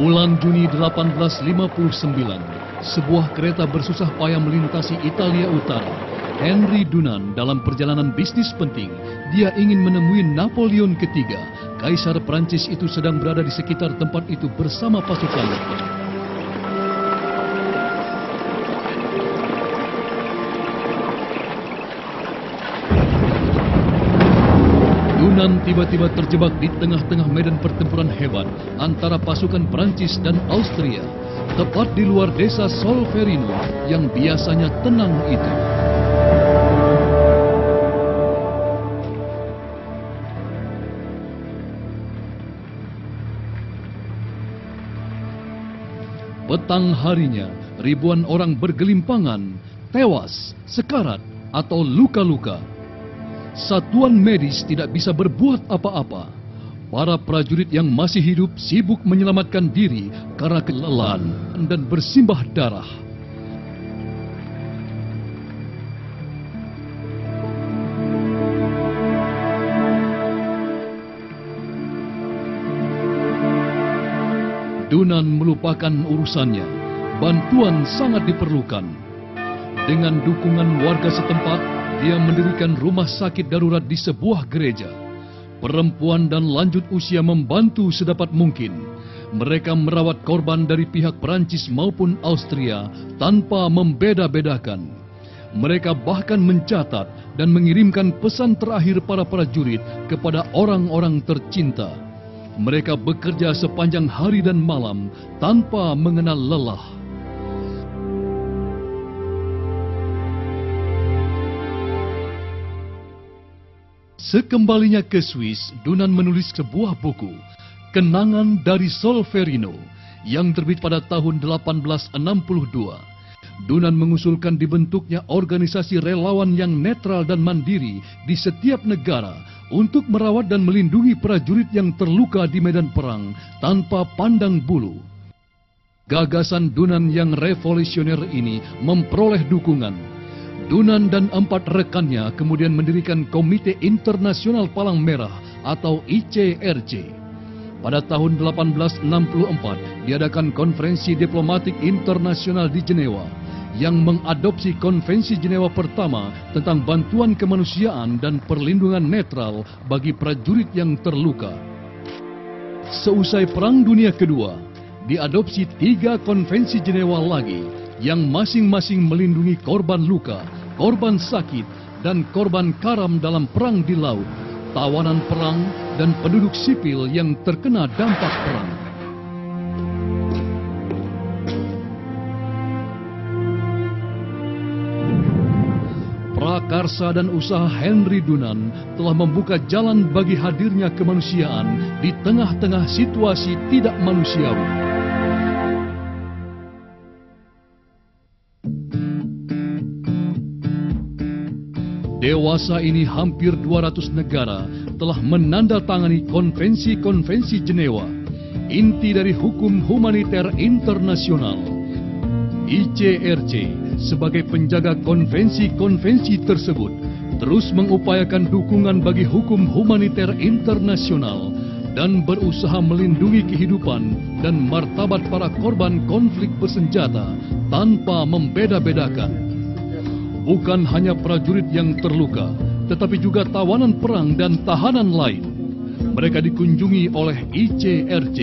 Bulan Juni 1859, sebuah kereta bersusah payah melintasi Italia Utara. Henry Dunant dalam perjalanan bisnis penting, dia ingin menemui Napoleon III. Kaisar Prancis itu sedang berada di sekitar tempat itu bersama pasukannya. Dunant tiba-tiba terjebak di tengah-tengah medan pertempuran hebat antara pasukan Prancis dan Austria, tepat di luar desa Solferino yang biasanya tenang itu. Petang harinya, ribuan orang bergelimpangan, tewas, sekarat, atau luka-luka. Satuan medis tidak bisa berbuat apa-apa. Para prajurit yang masih hidup sibuk menyelamatkan diri karena kelelahan dan bersimbah darah. Dunant melupakan urusannya. Bantuan sangat diperlukan. Dengan dukungan warga setempat, dia mendirikan rumah sakit darurat di sebuah gereja. Perempuan dan lanjut usia membantu sedapat mungkin. Mereka merawat korban dari pihak Prancis maupun Austria tanpa membeda-bedakan. Mereka bahkan mencatat dan mengirimkan pesan terakhir para prajurit kepada orang-orang tercinta. Mereka bekerja sepanjang hari dan malam tanpa mengenal lelah. Sekembalinya ke Swiss, Dunant menulis sebuah buku, Kenangan dari Solferino, yang terbit pada tahun 1862. Dunant mengusulkan dibentuknya organisasi relawan yang netral dan mandiri di setiap negara untuk merawat dan melindungi prajurit yang terluka di medan perang tanpa pandang bulu. Gagasan Dunant yang revolusioner ini memperoleh dukungan. Dunant dan 4 rekannya kemudian mendirikan Komite Internasional Palang Merah atau ICRC. Pada tahun 1864 diadakan Konferensi Diplomatik Internasional di Jenewa yang mengadopsi Konvensi Jenewa pertama tentang bantuan kemanusiaan dan perlindungan netral bagi prajurit yang terluka. Seusai Perang Dunia Kedua, diadopsi 3 Konvensi Jenewa lagi yang masing-masing melindungi korban luka, korban sakit, dan korban karam dalam perang di laut, tawanan perang, dan penduduk sipil yang terkena dampak perang. Prakarsa dan usaha Henry Dunant telah membuka jalan bagi hadirnya kemanusiaan di tengah-tengah situasi tidak manusiawi. Dewasa ini hampir 200 negara telah menandatangani konvensi-konvensi Jenewa, inti dari hukum humaniter internasional. ICRC sebagai penjaga konvensi-konvensi tersebut terus mengupayakan dukungan bagi hukum humaniter internasional dan berusaha melindungi kehidupan dan martabat para korban konflik bersenjata tanpa membeda-bedakan. Bukan hanya prajurit yang terluka, tetapi juga tawanan perang dan tahanan lain. Mereka dikunjungi oleh ICRC.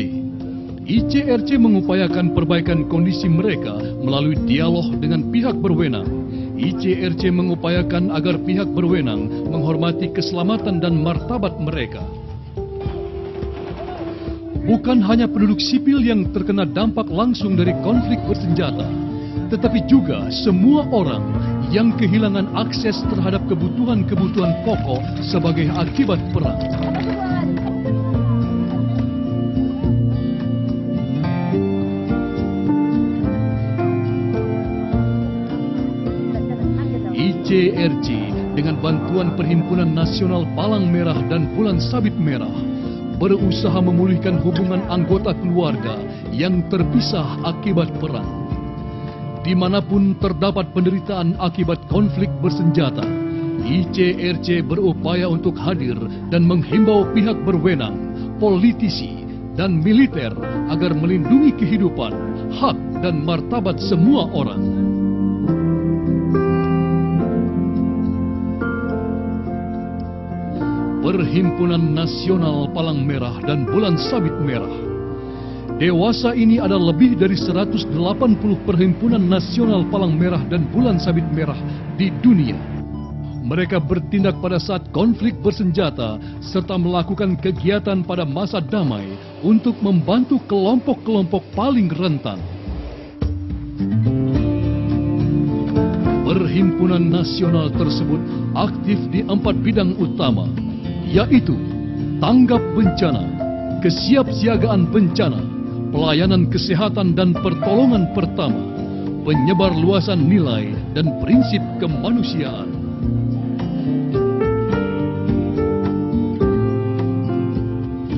ICRC mengupayakan perbaikan kondisi mereka melalui dialog dengan pihak berwenang. ICRC mengupayakan agar pihak berwenang menghormati keselamatan dan martabat mereka. Bukan hanya penduduk sipil yang terkena dampak langsung dari konflik bersenjata, tetapi juga semua orang yang kehilangan akses terhadap kebutuhan-kebutuhan pokok sebagai akibat perang. ICRC dengan bantuan Perhimpunan Nasional Palang Merah dan Bulan Sabit Merah berusaha memulihkan hubungan anggota keluarga yang terpisah akibat perang. Dimanapun terdapat penderitaan akibat konflik bersenjata, ICRC berupaya untuk hadir dan menghimbau pihak berwenang, politisi, dan militer agar melindungi kehidupan, hak, dan martabat semua orang. Perhimpunan Nasional Palang Merah dan Bulan Sabit Merah. Dewasa ini ada lebih dari 180 perhimpunan nasional Palang Merah dan Bulan Sabit Merah di dunia. Mereka bertindak pada saat konflik bersenjata serta melakukan kegiatan pada masa damai untuk membantu kelompok-kelompok paling rentan. Perhimpunan nasional tersebut aktif di 4 bidang utama, yaitu tanggap bencana, kesiapsiagaan bencana, pelayanan kesehatan dan pertolongan pertama, penyebar luasan nilai dan prinsip kemanusiaan.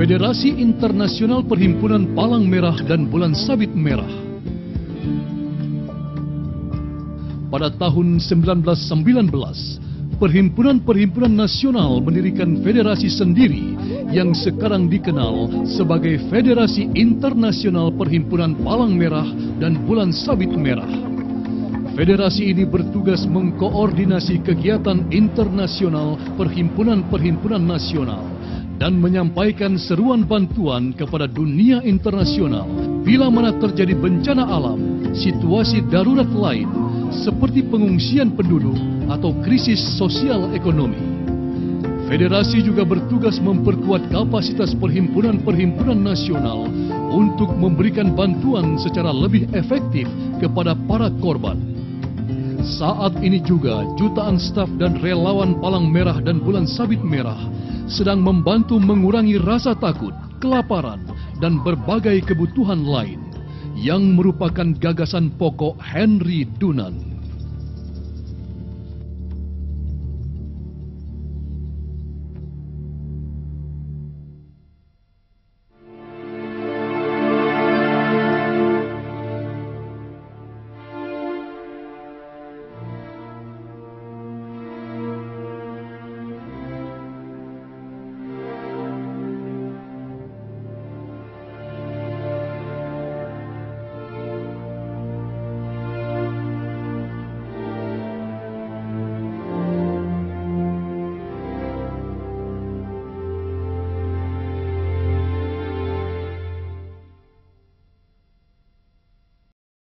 Federasi Internasional Perhimpunan Palang Merah dan Bulan Sabit Merah. Pada tahun 1919, perhimpunan-perhimpunan nasional mendirikan federasi sendiri yang sekarang dikenal sebagai Federasi Internasional Perhimpunan Palang Merah dan Bulan Sabit Merah. Federasi ini bertugas mengkoordinasi kegiatan internasional perhimpunan-perhimpunan nasional dan menyampaikan seruan bantuan kepada dunia internasional bila mana terjadi bencana alam, situasi darurat lain, seperti pengungsian penduduk atau krisis sosial ekonomi. Federasi juga bertugas memperkuat kapasitas perhimpunan-perhimpunan nasional untuk memberikan bantuan secara lebih efektif kepada para korban. Saat ini juga jutaan staf dan relawan Palang Merah dan Bulan Sabit Merah sedang membantu mengurangi rasa takut, kelaparan, dan berbagai kebutuhan lain yang merupakan gagasan pokok Henry Dunant.